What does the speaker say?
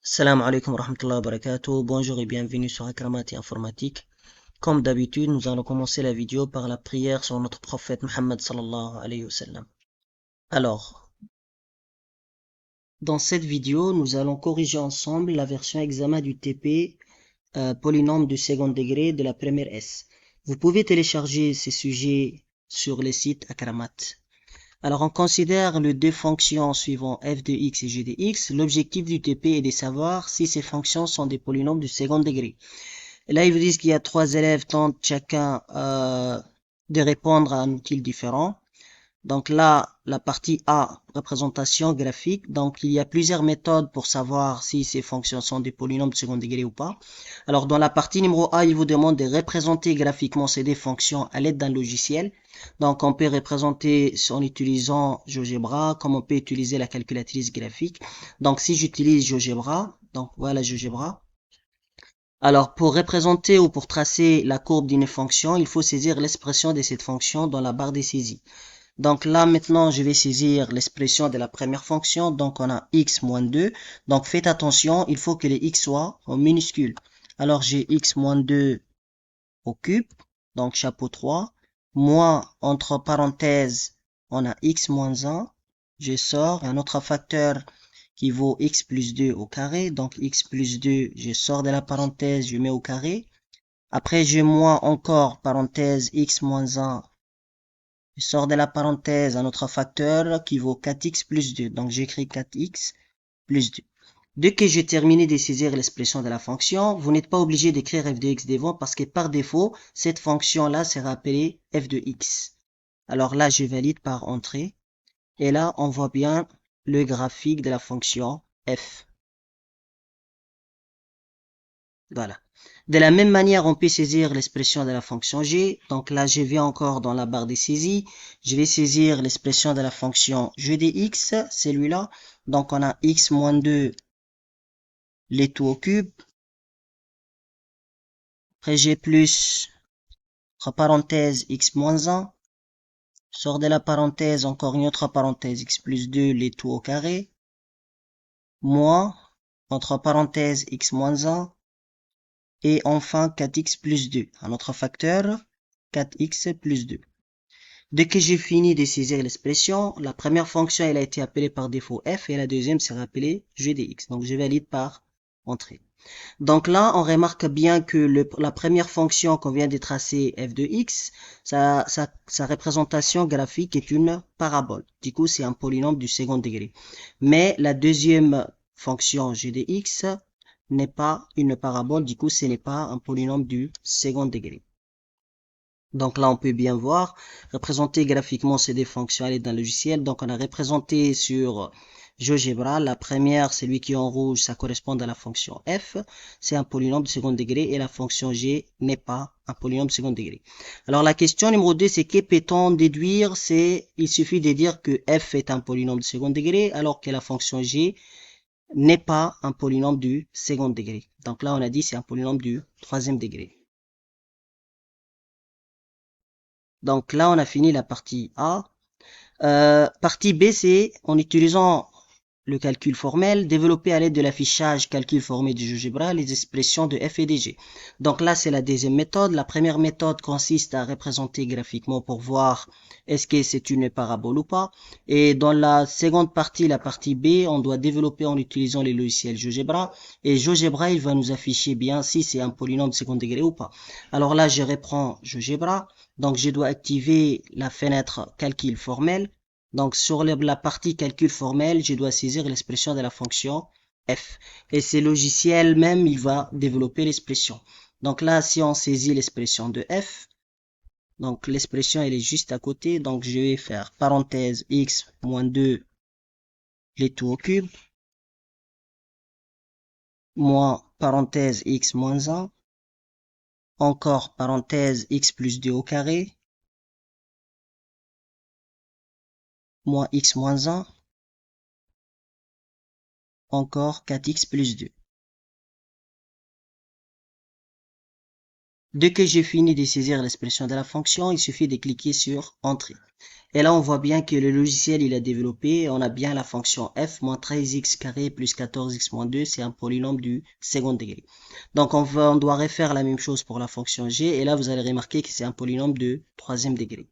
Salam alaikum wa rahmatullahi wa barakatuh. Bonjour et bienvenue sur Akramati Informatique. Comme d'habitude, nous allons commencer la vidéo par la prière sur notre prophète Muhammad sallallahu alayhi wa sallam. Alors, dans cette vidéo, nous allons corriger ensemble la version examen du TP polynôme du second degré de la première S. Vous pouvez télécharger ces sujets sur le site Akramat. Alors, on considère les deux fonctions suivant f de x et g de x. L'objectif du TP est de savoir si ces fonctions sont des polynômes du second degré. Et là, ils vous disent qu'il y a 3 élèves, tentent chacun de répondre à un outil différent. Donc là, la partie A, représentation graphique. Donc, il y a plusieurs méthodes pour savoir si ces fonctions sont des polynômes de second degré ou pas. Alors, dans la partie numéro A, il vous demande de représenter graphiquement ces deux fonctions à l'aide d'un logiciel. Donc, on peut représenter en utilisant GeoGebra, comme on peut utiliser la calculatrice graphique. Donc, si j'utilise GeoGebra, donc voilà GeoGebra. Alors, pour représenter ou pour tracer la courbe d'une fonction, il faut saisir l'expression de cette fonction dans la barre des saisies. Donc là, maintenant, je vais saisir l'expression de la première fonction. Donc, on a x moins 2. Donc, faites attention, il faut que les x soient en minuscules. Alors, j'ai x moins 2 au cube. Donc, chapeau 3. Moins, entre parenthèses, on a x moins 1. Je sors un autre facteur qui vaut x plus 2 au carré. Donc, x plus 2, je sors de la parenthèse, je mets au carré. Après, j'ai moins encore, parenthèse, x moins 1. Je sors de la parenthèse un autre facteur qui vaut 4x plus 2. Donc, j'écris 4x plus 2. Dès que j'ai terminé de saisir l'expression de la fonction, vous n'êtes pas obligé d'écrire f de x devant parce que par défaut, cette fonction-là sera appelée f de x. Alors là, je valide par entrée. Et là, on voit bien le graphique de la fonction f. Voilà. De la même manière, on peut saisir l'expression de la fonction g. Donc là, je vais encore dans la barre des saisies. Je vais saisir l'expression de la fonction g de x, celui-là. Donc on a x moins 2, les tout au cube. Après g plus, entre parenthèses, x moins 1. Sort de la parenthèse, encore une autre parenthèse, x plus 2, les tout au carré. Moins, entre parenthèses, x moins 1. Et enfin 4x plus 2, un autre facteur, 4x plus 2. Dès que j'ai fini de saisir l'expression, la première fonction elle a été appelée par défaut f et la deuxième sera appelée g de x. Donc je valide par entrée. Donc là, on remarque bien que la première fonction qu'on vient de tracer f de x, sa représentation graphique est une parabole. Du coup, c'est un polynôme du second degré. Mais la deuxième fonction g de x n'est pas une parabole, du coup ce n'est pas un polynôme du second degré. Donc là on peut bien voir, représenter graphiquement ces deux fonctions à l'aide d'un logiciel. Donc on a représenté sur GeoGebra, la première, celui qui est en rouge, ça correspond à la fonction f, c'est un polynôme de second degré et la fonction g n'est pas un polynôme de second degré. Alors la question numéro 2, c'est que peut-on déduire? Il suffit de dire que f est un polynôme de second degré alors que la fonction g n'est pas un polynôme du second degré. Donc là, on a dit c'est un polynôme du troisième degré. Donc là, on a fini la partie A. Partie B, c'est en utilisant le calcul formel, développer à l'aide de l'affichage calcul formé du GeoGebra les expressions de f et de g. Donc là, c'est la deuxième méthode. La première méthode consiste à représenter graphiquement pour voir est-ce que c'est une parabole ou pas. Et dans la seconde partie, la partie B, on doit développer en utilisant les logiciels GeoGebra. Et GeoGebra, il va nous afficher bien si c'est un polynôme de second degré ou pas. Alors là, je reprends GeoGebra. Donc, je dois activer la fenêtre calcul formel. Donc, sur la partie calcul formel, je dois saisir l'expression de la fonction f. Et c'est logiciel même, il va développer l'expression. Donc là, si on saisit l'expression de f, donc l'expression, elle est juste à côté. Donc, je vais faire parenthèse x moins 2, les tout au cube, moins parenthèse x moins 1, encore parenthèse x plus 2 au carré, moins x moins 1, encore 4x plus 2. Dès que j'ai fini de saisir l'expression de la fonction, il suffit de cliquer sur Entrée. Et là, on voit bien que le logiciel, il a développé, on a bien la fonction f moins 13x carré plus 14x moins 2, c'est un polynôme du second degré. Donc, on doit refaire la même chose pour la fonction g, et là, vous allez remarquer que c'est un polynôme de troisième degré.